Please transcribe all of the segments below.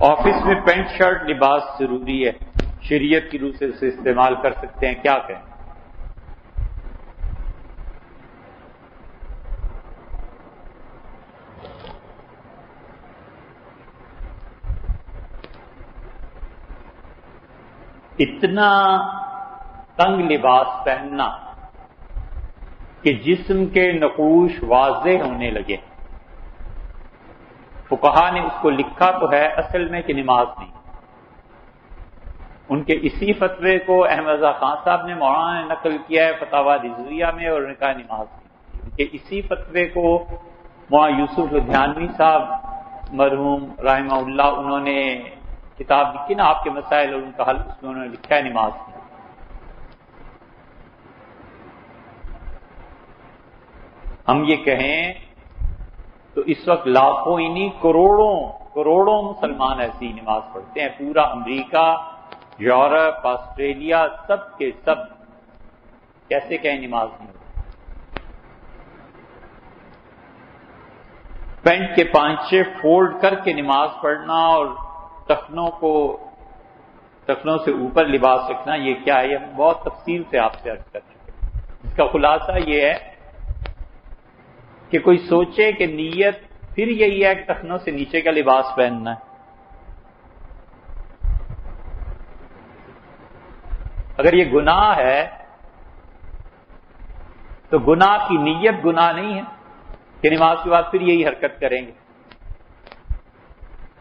Office میں pant shirt لباس ضروری ہے، شریعت کی روح سے اسے استعمال کر سکتے ہیں، کیا کہیں؟ اتنا تنگ لباس پہننا کہ جسم کے نقوش واضح ہونے لگے، فقہا نے اس کو لکھا تو ہے اصل میں کہ نماز نہیں۔ ان کے اسی فتوے کو احمد رضا خان صاحب نے مولانا نے نقل کیا ہے فتاوی رضویہ میں، اور انہوں نے کہا نماز نہیں۔ ان کے اسی فتوے کو مولانا یوسف لدھیانوی صاحب مرحوم رحمہ اللہ، انہوں نے کتاب لکھی نا آپ کے مسائل اور ان کا حل، اس میں انہوں نے لکھا ہے نماز نہیں۔ ہم یہ کہیں تو اس وقت لاکھوں ہی نہیں کروڑوں مسلمان ایسی نماز پڑھتے ہیں، پورا امریکہ، یورپ، آسٹریلیا، سب کے سب، کیسے کہیں نماز نہیں ہوتی؟ پینٹ کے پانچے فولڈ کر کے نماز پڑھنا اور ٹخنوں سے اوپر لباس رکھنا، یہ کیا ہے؟ یہ بہت تفصیل سے آپ سے عرض کر چکے ہیں۔ اس کا خلاصہ یہ ہے کہ کوئی سوچے کہ نیت پھر یہی ہے کہ ٹخنوں سے نیچے کا لباس پہننا ہے۔ اگر یہ گناہ ہے تو گناہ کی نیت گناہ نہیں ہے کہ نماز کے بعد پھر یہی حرکت کریں گے۔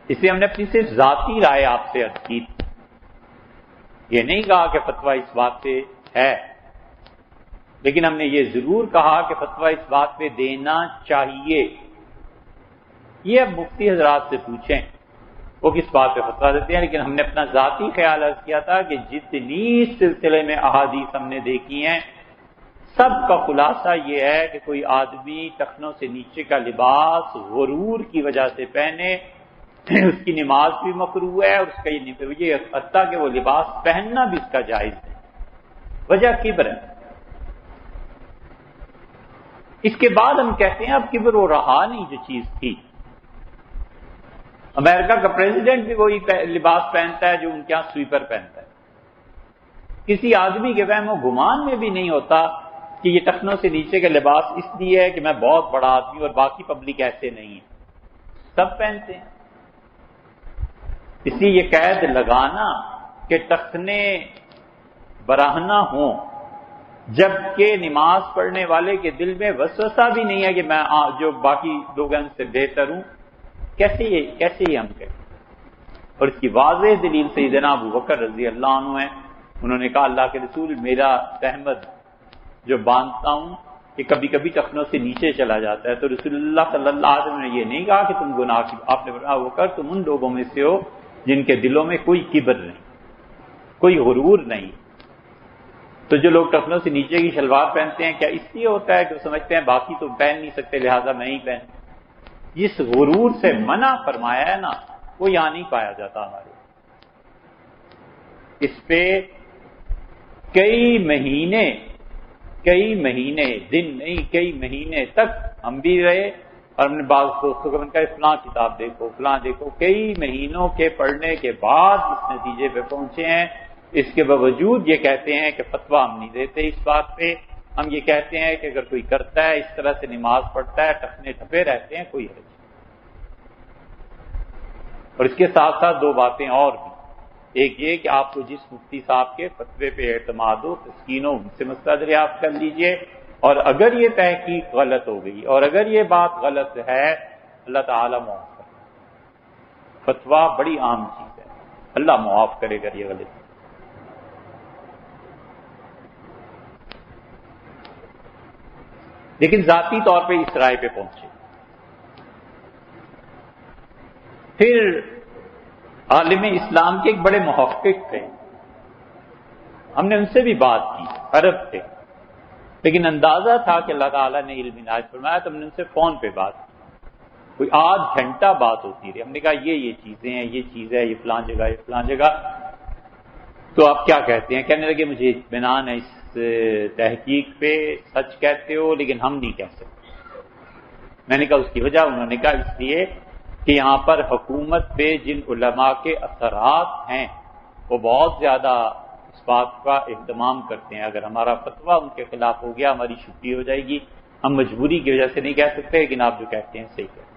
اس لیے ہم نے اپنی صرف ذاتی رائے آپ سے عرض کی، یہ نہیں کہا کہ فتویٰ اس بات پہ ہے، لیکن ہم نے یہ ضرور کہا کہ فتویٰ اس بات پہ دینا چاہیے۔ یہ اب مفتی حضرات سے پوچھیں وہ کس بات پہ فتویٰ دیتے ہیں، لیکن ہم نے اپنا ذاتی خیال عرض کیا تھا کہ جتنی اس سلسلے میں احادیث ہم نے دیکھی ہیں، سب کا خلاصہ یہ ہے کہ کوئی آدمی ٹخنوں سے نیچے کا لباس غرور کی وجہ سے پہنے، اس کی نماز بھی مکروہ ہے، اور اس کا یہ حتیٰ کہ وہ لباس پہننا بھی اس کا جائز ہے۔ وجہ کبر ہے۔ اس کے بعد ہم کہتے ہیں اب کبر وہ رہا نہیں جو چیز تھی۔ امریکہ کا پریزیڈنٹ بھی وہی لباس پہنتا ہے جو ان کے یہاں سویپر پہنتا ہے۔ کسی آدمی کے وہم و گمان میں بھی نہیں ہوتا کہ یہ ٹخنوں سے نیچے کا لباس اس لیے ہے کہ میں بہت بڑا آدمی اور باقی پبلک ایسے نہیں ہے، سب پہنتے ہیں۔ اس لیے یہ قید لگانا کہ ٹخنے براہنہ ہوں جبکہ نماز پڑھنے والے کے دل میں وسوسہ بھی نہیں ہے کہ میں جو باقی لوگ ہیں ان سے بہتر ہوں، کیسے یہ ہم کہیں؟ اور اس کی واضح دلیل سیدنا ابو بکر رضی اللہ عنہ ہے، انہوں نے کہا اللہ کے رسول میرا تہمد جو باندھتا ہوں کہ کبھی کبھی ٹخنوں سے نیچے چلا جاتا ہے، تو رسول اللہ صلی اللہ علیہ وسلم نے یہ نہیں کہا کہ تم گناہ کی، آپ نے فرمایا ابو بکر تم ان لوگوں میں سے ہو جن کے دلوں میں کوئی کبر نہیں، کوئی غرور نہیں۔ تو جو لوگ ٹخنوں سے نیچے کی شلوار پہنتے ہیں کیا اس لیے ہوتا ہے کہ وہ سمجھتے ہیں باقی تو پہن نہیں سکتے لہذا میں ہی پہن؟ جس غرور سے منع فرمایا ہے نا وہ یہاں نہیں پایا جاتا ہمارے۔ اس پہ کئی مہینے دن نہیں کئی مہینے تک ہم بھی رہے، اور ہم نے بعض دوستوں کو کہا فلاں کتاب دیکھو فلاں دیکھو، کئی مہینوں کے پڑھنے کے بعد اس نتیجے پہ پہنچے ہیں۔ اس کے باوجود یہ کہتے ہیں کہ فتویٰ ہم نہیں دیتے اس بات پہ، ہم یہ کہتے ہیں کہ اگر کوئی کرتا ہے اس طرح سے نماز پڑھتا ہے ٹخنے ٹپے رہتے ہیں کوئی حرج نہیں۔ اور اس کے ساتھ ساتھ دو باتیں اور بھی، ایک یہ کہ آپ کو جس مفتی صاحب کے فتوے پہ اعتماد ہو تسکین ہو ان سے مسئلہ دریافت کر لیجئے، اور اگر یہ تحقیق غلط ہو گئی اور اگر یہ بات غلط ہے اللہ تعالیٰ معاف کرے۔ فتویٰ بڑی عام چیز ہے، اللہ معاف کرے گا یہ غلط۔ لیکن ذاتی طور پہ اس رائے پہ پہنچے۔ پھر عالم اسلام کے ایک بڑے محقق تھے، ہم نے ان سے بھی بات کی، عرب تھے، لیکن اندازہ تھا کہ اللہ تعالیٰ نے علم عنایت فرمایا، تو ہم نے ان سے فون پہ بات کی، کوئی آدھ گھنٹہ بات ہوتی رہی۔ ہم نے کہا یہ چیزیں ہیں، یہ چیز ہے، یہ فلاں جگہ، یہ فلاں جگہ، تو آپ کیا کہتے ہیں؟ کہنے لگے مجھے اطمینان ہے اس تحقیق پہ، سچ کہتے ہو لیکن ہم نہیں کہہ سکتے۔ میں نے کہا اس کی وجہ؟ انہوں نے کہا اس لیے کہ یہاں پر حکومت پہ جن علماء کے اثرات ہیں وہ بہت زیادہ اس بات کا اہتمام کرتے ہیں. اگر ہمارا فتویٰ ان کے خلاف ہو گیا ہماری چھٹی ہو جائے گی. ہم مجبوری کی وجہ سے نہیں کہہ سکتے، لیکن آپ جو کہتے ہیں صحیح کہتے ہیں.